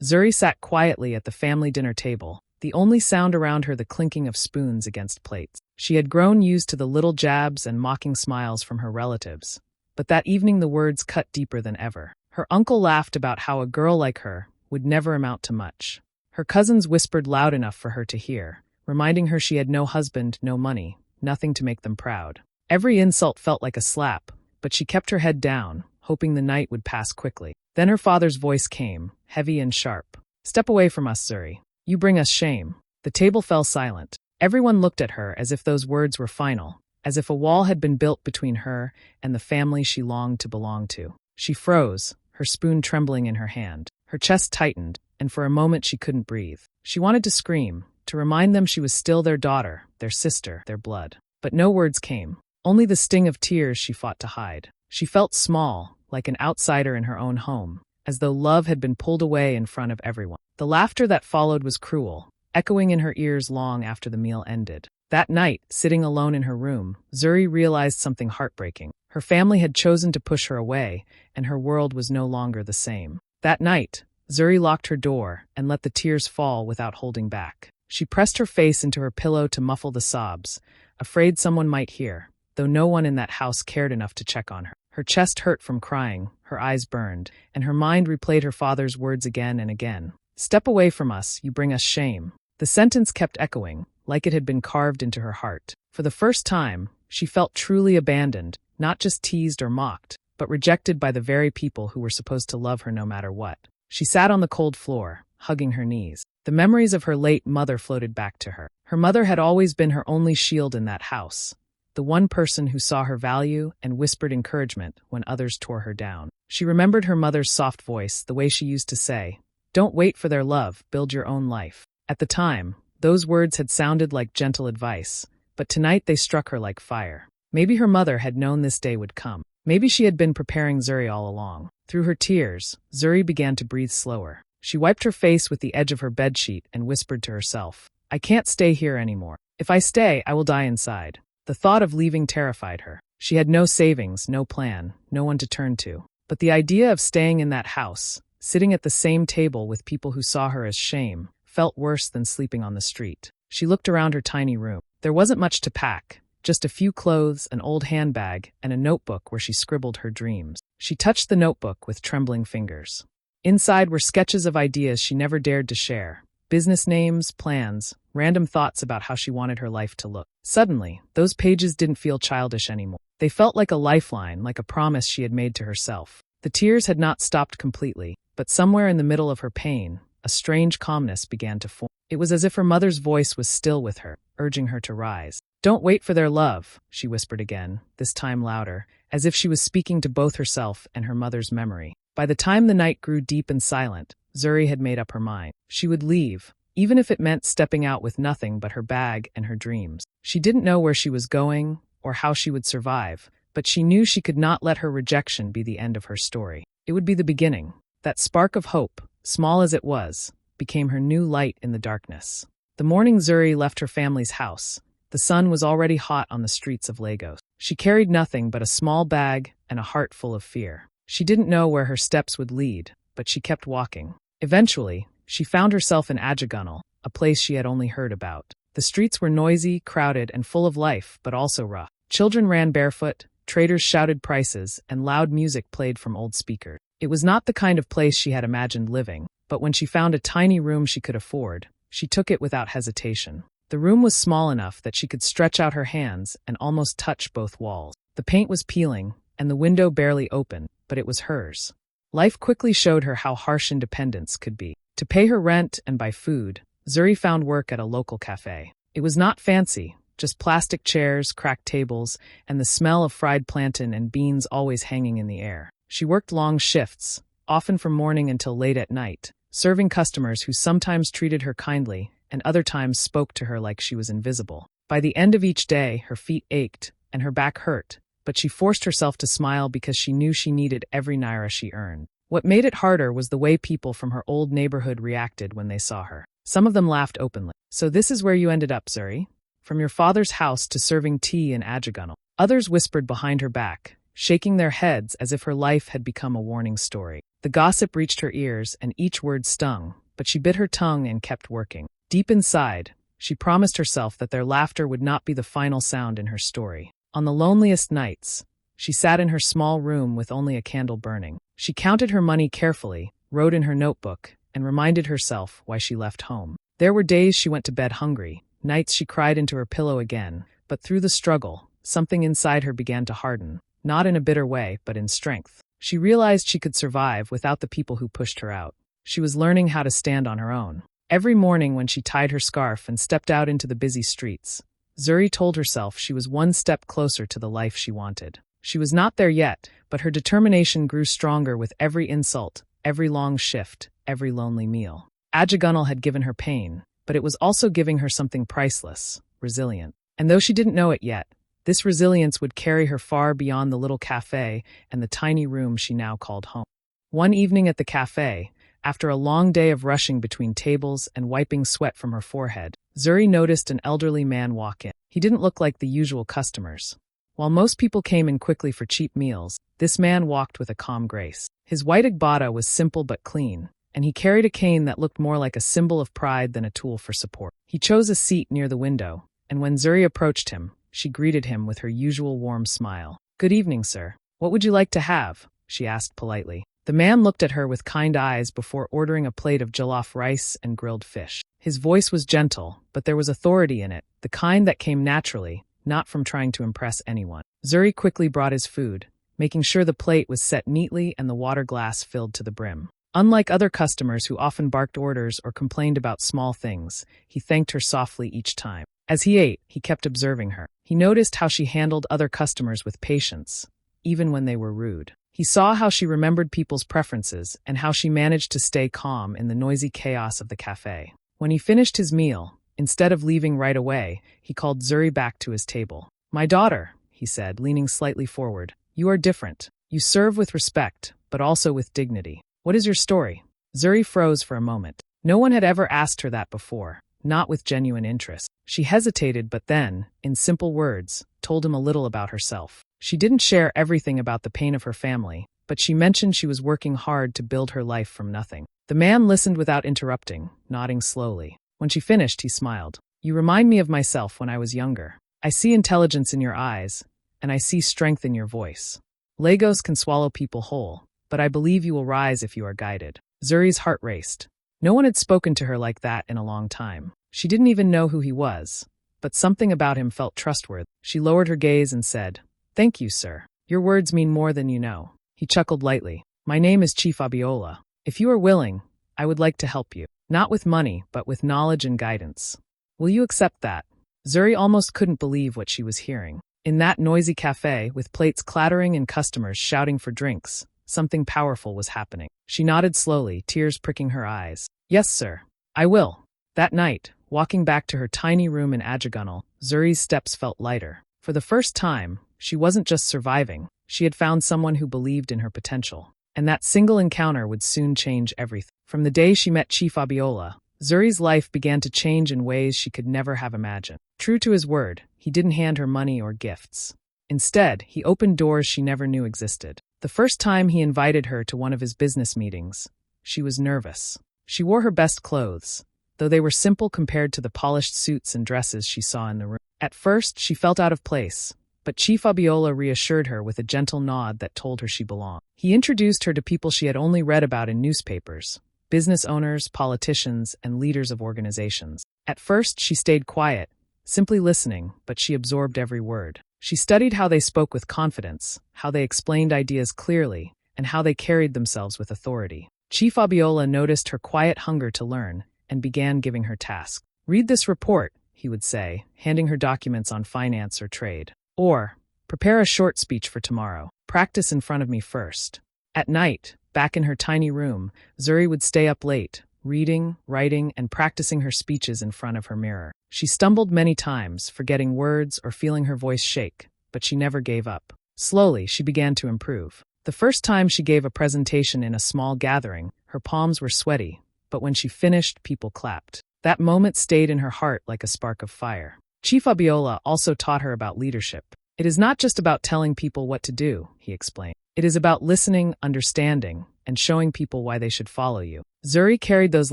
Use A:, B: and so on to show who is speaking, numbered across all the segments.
A: Zuri sat quietly at the family dinner table, the only sound around her the clinking of spoons against plates. She had grown used to the little jabs and mocking smiles from her relatives, but that evening the words cut deeper than ever. Her uncle laughed about how a girl like her would never amount to much. Her cousins whispered loud enough for her to hear, reminding her she had no husband, no money, nothing to make them proud. Every insult felt like a slap, but she kept her head down, hoping the night would pass quickly. Then her father's voice came, heavy and sharp. "Step away from us, Zuri. You bring us shame." The table fell silent. Everyone looked at her as if those words were final, as if a wall had been built between her and the family she longed to belong to. She froze, her spoon trembling in her hand. Her chest tightened, and for a moment she couldn't breathe. She wanted to scream, to remind them she was still their daughter, their sister, their blood. But no words came, only the sting of tears she fought to hide. She felt small, like an outsider in her own home, as though love had been pulled away in front of everyone. The laughter that followed was cruel, echoing in her ears long after the meal ended. That night, sitting alone in her room, Zuri realized something heartbreaking. Her family had chosen to push her away, and her world was no longer the same. That night, Zuri locked her door and let the tears fall without holding back. She pressed her face into her pillow to muffle the sobs, afraid someone might hear, though no one in that house cared enough to check on her. Her chest hurt from crying, her eyes burned, and her mind replayed her father's words again and again. "Step away from us, you bring us shame." The sentence kept echoing, like it had been carved into her heart. For the first time, she felt truly abandoned, not just teased or mocked, but rejected by the very people who were supposed to love her no matter what. She sat on the cold floor, hugging her knees. The memories of her late mother floated back to her. Her mother had always been her only shield in that house, the one person who saw her value and whispered encouragement when others tore her down. She remembered her mother's soft voice, the way she used to say, "Don't wait for their love, build your own life." At the time, those words had sounded like gentle advice, but tonight they struck her like fire. Maybe her mother had known this day would come. Maybe she had been preparing Zuri all along. Through her tears, Zuri began to breathe slower. She wiped her face with the edge of her bedsheet and whispered to herself, "I can't stay here anymore. If I stay, I will die inside." The thought of leaving terrified her. She had no savings, no plan, no one to turn to. But the idea of staying in that house, sitting at the same table with people who saw her as shame, felt worse than sleeping on the street. She looked around her tiny room. There wasn't much to pack, just a few clothes, an old handbag, and a notebook where she scribbled her dreams. She touched the notebook with trembling fingers. Inside were sketches of ideas she never dared to share. Business names, plans, random thoughts about how she wanted her life to look. Suddenly, those pages didn't feel childish anymore. They felt like a lifeline, like a promise she had made to herself. The tears had not stopped completely, but somewhere in the middle of her pain, a strange calmness began to form. It was as if her mother's voice was still with her, urging her to rise. "Don't wait for their love," she whispered again, this time louder, as if she was speaking to both herself and her mother's memory. By the time the night grew deep and silent, Zuri had made up her mind. She would leave, even if it meant stepping out with nothing but her bag and her dreams. She didn't know where she was going or how she would survive, but she knew she could not let her rejection be the end of her story. It would be the beginning. That spark of hope, small as it was, became her new light in the darkness. The morning Zuri left her family's house, the sun was already hot on the streets of Lagos. She carried nothing but a small bag and a heart full of fear. She didn't know where her steps would lead, but she kept walking. Eventually, she found herself in Ajagunal, a place she had only heard about. The streets were noisy, crowded, and full of life, but also rough. Children ran barefoot, traders shouted prices, and loud music played from old speakers. It was not the kind of place she had imagined living, but when she found a tiny room she could afford, she took it without hesitation. The room was small enough that she could stretch out her hands and almost touch both walls. The paint was peeling, and the window barely open, but it was hers. Life quickly showed her how harsh independence could be. To pay her rent and buy food, Zuri found work at a local cafe. It was not fancy, just plastic chairs, cracked tables, and the smell of fried plantain and beans always hanging in the air. She worked long shifts, often from morning until late at night, serving customers who sometimes treated her kindly and other times spoke to her like she was invisible. By the end of each day, her feet ached and her back hurt, but she forced herself to smile because she knew she needed every naira she earned. What made it harder was the way people from her old neighborhood reacted when they saw her. Some of them laughed openly. "So this is where you ended up, Zuri? From your father's house to serving tea in Ajagunal." Others whispered behind her back, shaking their heads as if her life had become a warning story. The gossip reached her ears, and each word stung, but she bit her tongue and kept working. Deep inside, she promised herself that their laughter would not be the final sound in her story. On the loneliest nights, she sat in her small room with only a candle burning. She counted her money carefully, wrote in her notebook, and reminded herself why she left home. There were days she went to bed hungry, nights she cried into her pillow again, but through the struggle, something inside her began to harden, not in a bitter way, but in strength. She realized she could survive without the people who pushed her out. She was learning how to stand on her own. Every morning when she tied her scarf and stepped out into the busy streets, Zuri told herself she was one step closer to the life she wanted. She was not there yet, but her determination grew stronger with every insult, every long shift, every lonely meal. Ajagunal had given her pain, but it was also giving her something priceless, resilience. And though she didn't know it yet, this resilience would carry her far beyond the little cafe and the tiny room she now called home. One evening at the cafe, after a long day of rushing between tables and wiping sweat from her forehead, Zuri noticed an elderly man walk in. He didn't look like the usual customers. While most people came in quickly for cheap meals, this man walked with a calm grace. His white agbada was simple but clean, and he carried a cane that looked more like a symbol of pride than a tool for support. He chose a seat near the window, and when Zuri approached him, she greeted him with her usual warm smile. "Good evening, sir. What would you like to have?" she asked politely. The man looked at her with kind eyes before ordering a plate of jollof rice and grilled fish. His voice was gentle, but there was authority in it, the kind that came naturally, not from trying to impress anyone. Zuri quickly brought his food, making sure the plate was set neatly and the water glass filled to the brim. Unlike other customers who often barked orders or complained about small things, he thanked her softly each time. As he ate, he kept observing her. He noticed how she handled other customers with patience, even when they were rude. He saw how she remembered people's preferences and how she managed to stay calm in the noisy chaos of the cafe. When he finished his meal, instead of leaving right away, he called Zuri back to his table. "My daughter," he said, leaning slightly forward, "you are different. You serve with respect, but also with dignity. What is your story?" Zuri froze for a moment. No one had ever asked her that before, not with genuine interest. She hesitated, but then, in simple words, told him a little about herself. She didn't share everything about the pain of her family, but she mentioned she was working hard to build her life from nothing. The man listened without interrupting, nodding slowly. When she finished, he smiled. "You remind me of myself when I was younger. I see intelligence in your eyes, and I see strength in your voice. Lagos can swallow people whole, but I believe you will rise if you are guided." Zuri's heart raced. No one had spoken to her like that in a long time. She didn't even know who he was, but something about him felt trustworthy. She lowered her gaze and said, "Thank you, sir. Your words mean more than you know." He chuckled lightly. "My name is Chief Abiola. If you are willing, I would like to help you. Not with money, but with knowledge and guidance. Will you accept that?" Zuri almost couldn't believe what she was hearing. In that noisy cafe, with plates clattering and customers shouting for drinks, something powerful was happening. She nodded slowly, tears pricking her eyes. "Yes, sir. I will." That night, walking back to her tiny room in Ajagunal, Zuri's steps felt lighter. For the first time, she wasn't just surviving, she had found someone who believed in her potential. And that single encounter would soon change everything. From the day she met Chief Abiola, Zuri's life began to change in ways she could never have imagined. True to his word, he didn't hand her money or gifts. Instead, he opened doors she never knew existed. The first time he invited her to one of his business meetings, she was nervous. She wore her best clothes, though they were simple compared to the polished suits and dresses she saw in the room. At first, she felt out of place, but Chief Abiola reassured her with a gentle nod that told her she belonged. He introduced her to people she had only read about in newspapers, business owners, politicians, and leaders of organizations. At first, she stayed quiet, simply listening, but she absorbed every word. She studied how they spoke with confidence, how they explained ideas clearly, and how they carried themselves with authority. Chief Abiola noticed her quiet hunger to learn and began giving her tasks. "Read this report," he would say, handing her documents on finance or trade. Or, "Prepare a short speech for tomorrow. Practice in front of me first." At night, back in her tiny room, Zuri would stay up late, reading, writing, and practicing her speeches in front of her mirror. She stumbled many times, forgetting words or feeling her voice shake, but she never gave up. Slowly, she began to improve. The first time she gave a presentation in a small gathering, her palms were sweaty, but when she finished, people clapped. That moment stayed in her heart like a spark of fire. Chief Abiola also taught her about leadership. "It is not just about telling people what to do," he explained. It is about listening, understanding, and showing people why they should follow you. Zuri carried those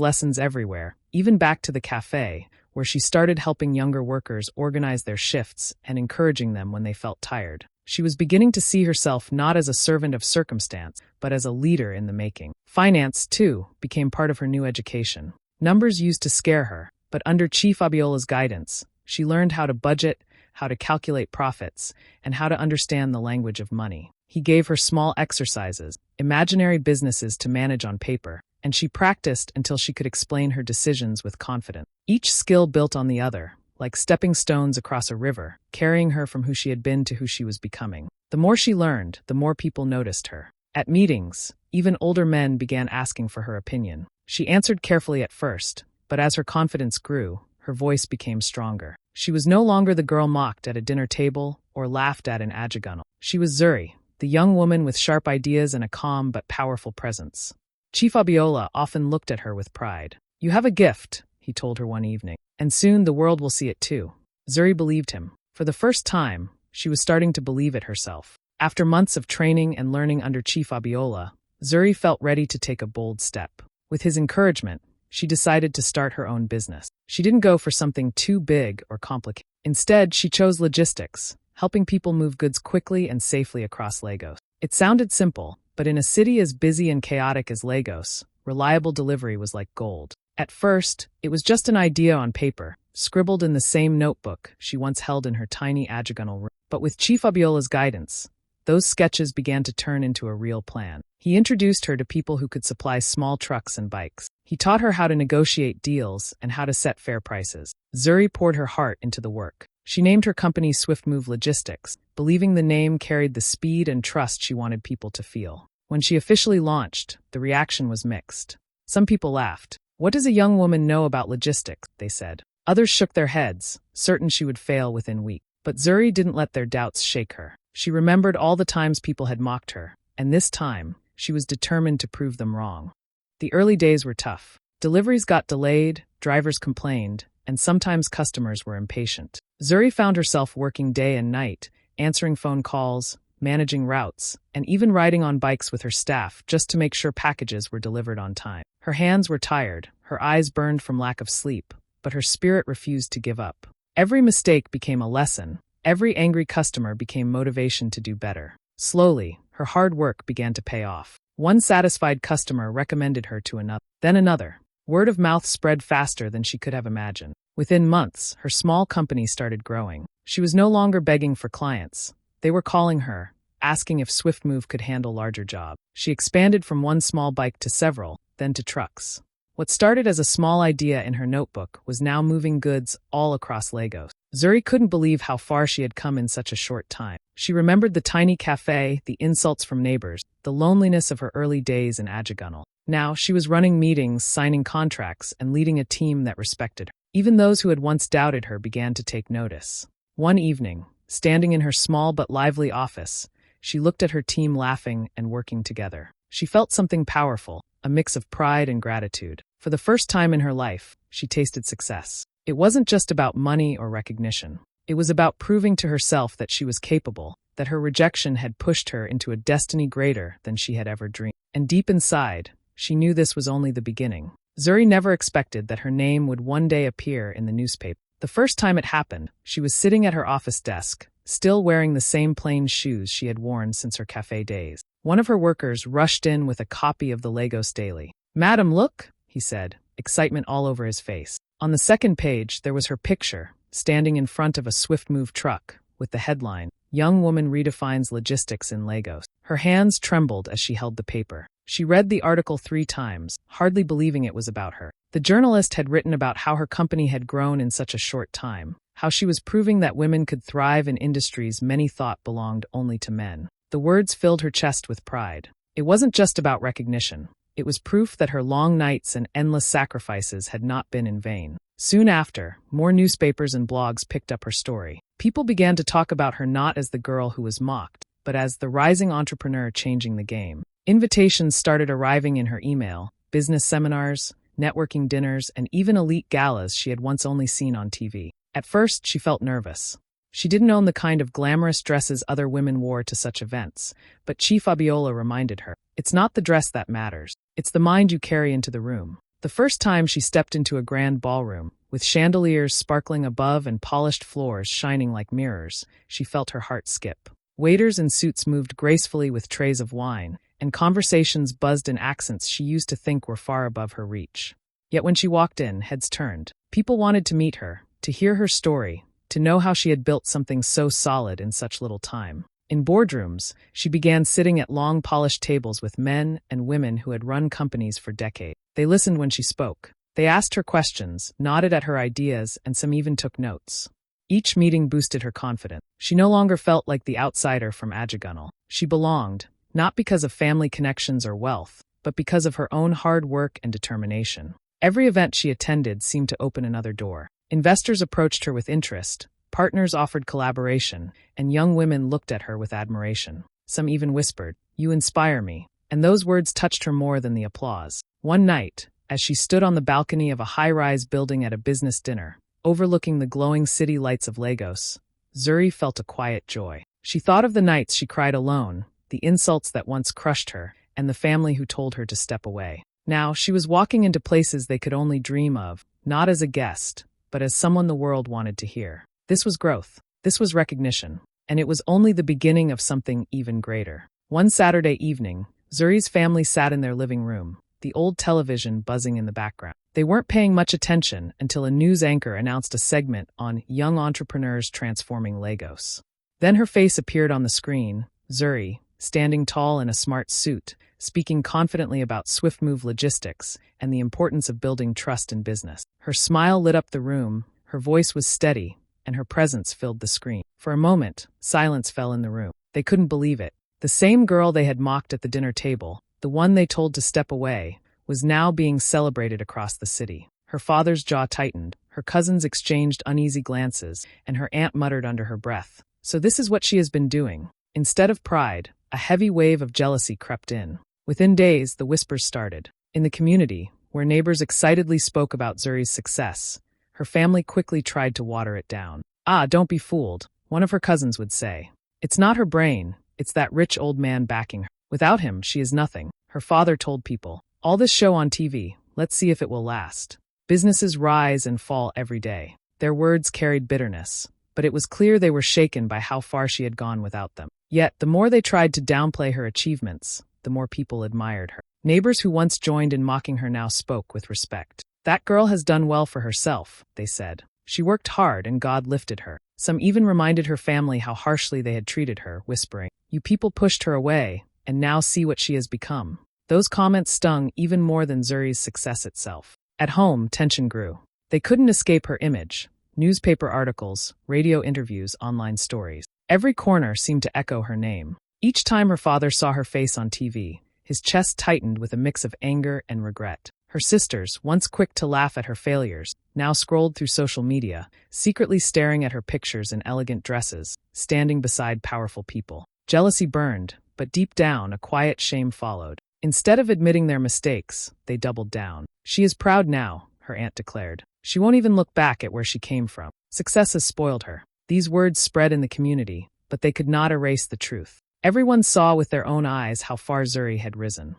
A: lessons everywhere, even back to the cafe, where she started helping younger workers organize their shifts and encouraging them when they felt tired. She was beginning to see herself not as a servant of circumstance, but as a leader in the making. Finance, too, became part of her new education. Numbers used to scare her, but under Chief Abiola's guidance, she learned how to budget, how to calculate profits, and how to understand the language of money. He gave her small exercises, imaginary businesses to manage on paper, and she practiced until she could explain her decisions with confidence. Each skill built on the other, like stepping stones across a river, carrying her from who she had been to who she was becoming. The more she learned, the more people noticed her. At meetings, even older men began asking for her opinion. She answered carefully at first, but as her confidence grew, her voice became stronger. She was no longer the girl mocked at a dinner table or laughed at in Ajagunal. She was Zuri, the young woman with sharp ideas and a calm but powerful presence. Chief Abiola often looked at her with pride. "You have a gift," he told her one evening, "and soon the world will see it too." Zuri believed him. For the first time, she was starting to believe it herself. After months of training and learning under Chief Abiola, Zuri felt ready to take a bold step. With his encouragement, she decided to start her own business. She didn't go for something too big or complicated. Instead, she chose logistics, helping people move goods quickly and safely across Lagos. It sounded simple, but in a city as busy and chaotic as Lagos, reliable delivery was like gold. At first, it was just an idea on paper, scribbled in the same notebook she once held in her tiny Ajagunal room. But with Chief Abiola's guidance, those sketches began to turn into a real plan. He introduced her to people who could supply small trucks and bikes. He taught her how to negotiate deals and how to set fair prices. Zuri poured her heart into the work. She named her company Swift Move Logistics, believing the name carried the speed and trust she wanted people to feel. When she officially launched, the reaction was mixed. Some people laughed. "What does a young woman know about logistics?" they said. Others shook their heads, certain she would fail within weeks. But Zuri didn't let their doubts shake her. She remembered all the times people had mocked her, and this time, she was determined to prove them wrong. The early days were tough. Deliveries got delayed, drivers complained, and sometimes customers were impatient. Zuri found herself working day and night, answering phone calls, managing routes, and even riding on bikes with her staff just to make sure packages were delivered on time. Her hands were tired, her eyes burned from lack of sleep, but her spirit refused to give up. Every mistake became a lesson. Every angry customer became motivation to do better. Slowly, her hard work began to pay off. One satisfied customer recommended her to another, then another. Word of mouth spread faster than she could have imagined. Within months, her small company started growing. She was no longer begging for clients. They were calling her, asking if Swift Move could handle larger jobs. She expanded from one small bike to several, then to trucks. What started as a small idea in her notebook was now moving goods all across Lagos. Zuri couldn't believe how far she had come in such a short time. She remembered the tiny cafe, the insults from neighbors, the loneliness of her early days in Ajagunal. Now she was running meetings, signing contracts, and leading a team that respected her. Even those who had once doubted her began to take notice. One evening, standing in her small but lively office, she looked at her team laughing and working together. She felt something powerful, a mix of pride and gratitude. For the first time in her life, she tasted success. It wasn't just about money or recognition. It was about proving to herself that she was capable, that her rejection had pushed her into a destiny greater than she had ever dreamed. And deep inside, she knew this was only the beginning. Zuri never expected that her name would one day appear in the newspaper. The first time it happened, she was sitting at her office desk, still wearing the same plain shoes she had worn since her cafe days. One of her workers rushed in with a copy of the Lagos Daily. "Madam, look," he said, excitement all over his face. On the second page, there was her picture, standing in front of a Swift Move truck, with the headline, "Young Woman Redefines Logistics in Lagos." Her hands trembled as she held the paper. She read the article 3 times, hardly believing it was about her. The journalist had written about how her company had grown in such a short time, how she was proving that women could thrive in industries many thought belonged only to men. The words filled her chest with pride. It wasn't just about recognition. It was proof that her long nights and endless sacrifices had not been in vain. Soon after, more newspapers and blogs picked up her story. People began to talk about her not as the girl who was mocked, but as the rising entrepreneur changing the game. Invitations started arriving in her email, business seminars, networking dinners, and even elite galas she had once only seen on TV. At first, she felt nervous. She didn't own the kind of glamorous dresses other women wore to such events, but Chief Fabiola reminded her, "It's not the dress that matters. It's the mind you carry into the room." The first time she stepped into a grand ballroom, with chandeliers sparkling above and polished floors shining like mirrors, she felt her heart skip. Waiters in suits moved gracefully with trays of wine, and conversations buzzed in accents she used to think were far above her reach. Yet when she walked in, heads turned. People wanted to meet her, to hear her story, to know how she had built something so solid in such little time. In boardrooms, she began sitting at long polished tables with men and women who had run companies for decades. They listened when she spoke. They asked her questions, nodded at her ideas, and some even took notes. Each meeting boosted her confidence. She no longer felt like the outsider from Ajagunal. She belonged, not because of family connections or wealth, but because of her own hard work and determination. Every event she attended seemed to open another door. Investors approached her with interest, partners offered collaboration, and young women looked at her with admiration. Some even whispered, "You inspire me," and those words touched her more than the applause. One night, as she stood on the balcony of a high-rise building at a business dinner, overlooking the glowing city lights of Lagos, Zuri felt a quiet joy. She thought of the nights she cried alone, the insults that once crushed her, and the family who told her to step away. Now, she was walking into places they could only dream of, not as a guest, but as someone the world wanted to hear. This was growth. This was recognition. And it was only the beginning of something even greater. One Saturday evening, Zuri's family sat in their living room, the old television buzzing in the background. They weren't paying much attention until a news anchor announced a segment on young entrepreneurs transforming Lagos. Then her face appeared on the screen, Zuri, standing tall in a smart suit, speaking confidently about swift move logistics and the importance of building trust in business. Her smile lit up the room, her voice was steady, and her presence filled the screen. For a moment, silence fell in the room. They couldn't believe it. The same girl they had mocked at the dinner table, the one they told to step away, was now being celebrated across the city. Her father's jaw tightened, her cousins exchanged uneasy glances, and her aunt muttered under her breath, "So this is what she has been doing." Instead of pride, a heavy wave of jealousy crept in. Within days, the whispers started. In the community, where neighbors excitedly spoke about Zuri's success, her family quickly tried to water it down. "Ah, don't be fooled," one of her cousins would say. "It's not her brain, it's that rich old man backing her. Without him, she is nothing." Her father told people, "All this show on TV, let's see if it will last." Businesses rise and fall every day. Their words carried bitterness, but it was clear they were shaken by how far she had gone without them. Yet, the more they tried to downplay her achievements, the more people admired her. Neighbors who once joined in mocking her now spoke with respect. "That girl has done well for herself," they said. "She worked hard and God lifted her." Some even reminded her family how harshly they had treated her, whispering, "You people pushed her away, and now see what she has become." Those comments stung even more than Zuri's success itself. At home, tension grew. They couldn't escape her image. Newspaper articles, radio interviews, online stories. Every corner seemed to echo her name. Each time her father saw her face on TV, his chest tightened with a mix of anger and regret. Her sisters, once quick to laugh at her failures, now scrolled through social media, secretly staring at her pictures in elegant dresses, standing beside powerful people. Jealousy burned, but deep down a quiet shame followed. Instead of admitting their mistakes, they doubled down. "She is proud now," her aunt declared. "She won't even look back at where she came from. Success has spoiled her." These words spread in the community, but they could not erase the truth. Everyone saw with their own eyes how far Zuri had risen.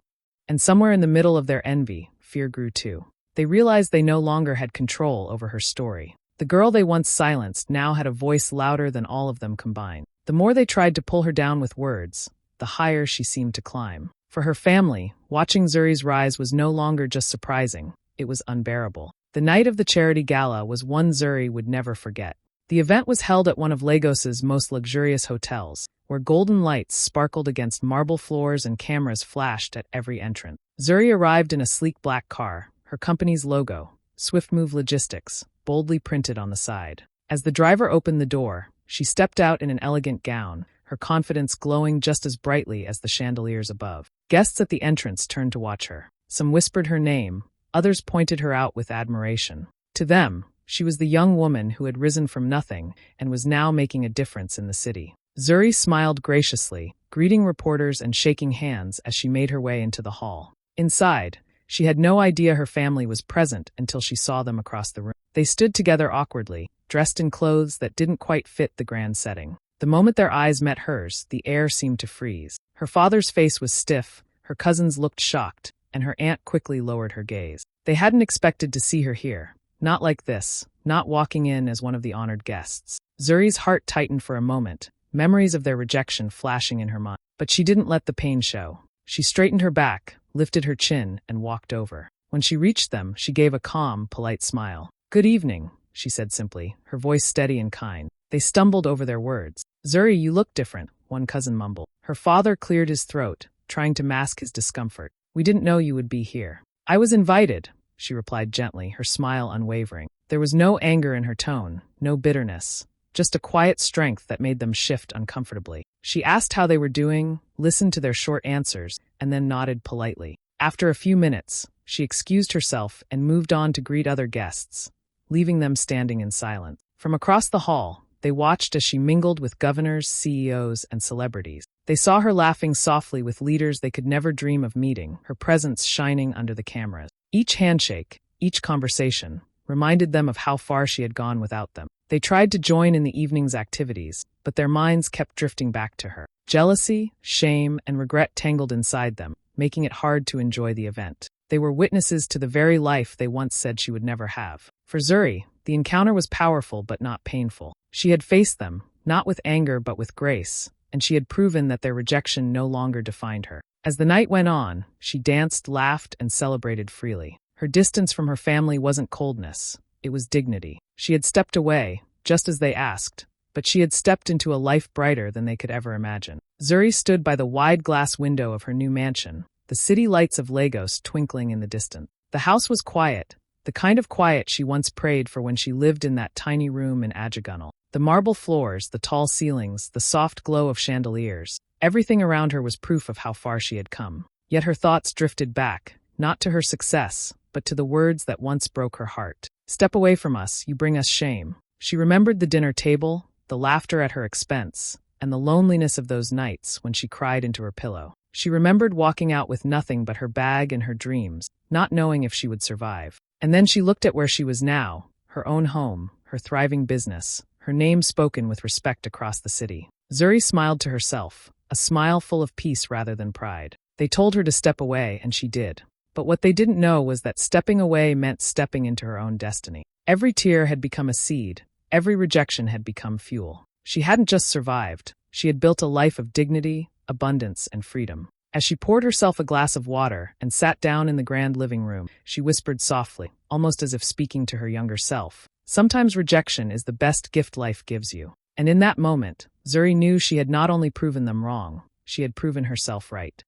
A: And somewhere in the middle of their envy, fear grew too. They realized they no longer had control over her story. The girl they once silenced now had a voice louder than all of them combined. The more they tried to pull her down with words, the higher she seemed to climb. For her family, watching Zuri's rise was no longer just surprising, it was unbearable. The night of the charity gala was one Zuri would never forget. The event was held at one of Lagos's most luxurious hotels, where golden lights sparkled against marble floors and cameras flashed at every entrance. Zuri arrived in a sleek black car, her company's logo, Swift Move Logistics, boldly printed on the side. As the driver opened the door, she stepped out in an elegant gown, her confidence glowing just as brightly as the chandeliers above. Guests at the entrance turned to watch her. Some whispered her name, others pointed her out with admiration. To them, she was the young woman who had risen from nothing and was now making a difference in the city. Zuri smiled graciously, greeting reporters and shaking hands as she made her way into the hall. Inside, She had no idea her family was present until she saw them across the room. They stood together awkwardly, dressed in clothes that didn't quite fit the grand setting. The moment their eyes met hers, the air seemed to freeze. Her father's face was stiff, her cousins looked shocked, and her aunt quickly lowered her gaze. They hadn't expected to see her here. Not like this, not walking in as one of the honored guests. Zuri's heart tightened for a moment, memories of their rejection flashing in her mind. But she didn't let the pain show. She straightened her back, lifted her chin, and walked over. When she reached them, she gave a calm, polite smile. "Good evening," she said simply, her voice steady and kind. They stumbled over their words. "Zuri, you look different," one cousin mumbled. Her father cleared his throat, trying to mask his discomfort. "We didn't know you would be here." "I was invited," she replied gently, her smile unwavering. There was no anger in her tone, no bitterness, just a quiet strength that made them shift uncomfortably. She asked how they were doing, listened to their short answers, and then nodded politely. After a few minutes, she excused herself and moved on to greet other guests, leaving them standing in silence. From across the hall, they watched as she mingled with governors, CEOs, and celebrities. They saw her laughing softly with leaders they could never dream of meeting, her presence shining under the cameras. Each handshake, each conversation, reminded them of how far she had gone without them. They tried to join in the evening's activities, but their minds kept drifting back to her. Jealousy, shame, and regret tangled inside them, making it hard to enjoy the event. They were witnesses to the very life they once said she would never have. For Zuri, the encounter was powerful but not painful. She had faced them, not with anger but with grace, and she had proven that their rejection no longer defined her. As the night went on, she danced, laughed, and celebrated freely. Her distance from her family wasn't coldness, it was dignity. She had stepped away, just as they asked, but she had stepped into a life brighter than they could ever imagine. Zuri stood by the wide glass window of her new mansion, the city lights of Lagos twinkling in the distance. The house was quiet, the kind of quiet she once prayed for when she lived in that tiny room in Ajagunal. The marble floors, the tall ceilings, the soft glow of chandeliers, everything around her was proof of how far she had come. Yet her thoughts drifted back, not to her success, but to the words that once broke her heart. "Step away from us, you bring us shame." She remembered the dinner table, the laughter at her expense, and the loneliness of those nights when she cried into her pillow. She remembered walking out with nothing but her bag and her dreams, not knowing if she would survive. And then she looked at where she was now, her own home, her thriving business, her name spoken with respect across the city. Zuri smiled to herself, a smile full of peace rather than pride. They told her to step away, and she did. But what they didn't know was that stepping away meant stepping into her own destiny. Every tear had become a seed, every rejection had become fuel. She hadn't just survived, she had built a life of dignity, abundance, and freedom. As she poured herself a glass of water and sat down in the grand living room, she whispered softly, almost as if speaking to her younger self, "Sometimes rejection is the best gift life gives you." And in that moment, Zuri knew she had not only proven them wrong, she had proven herself right.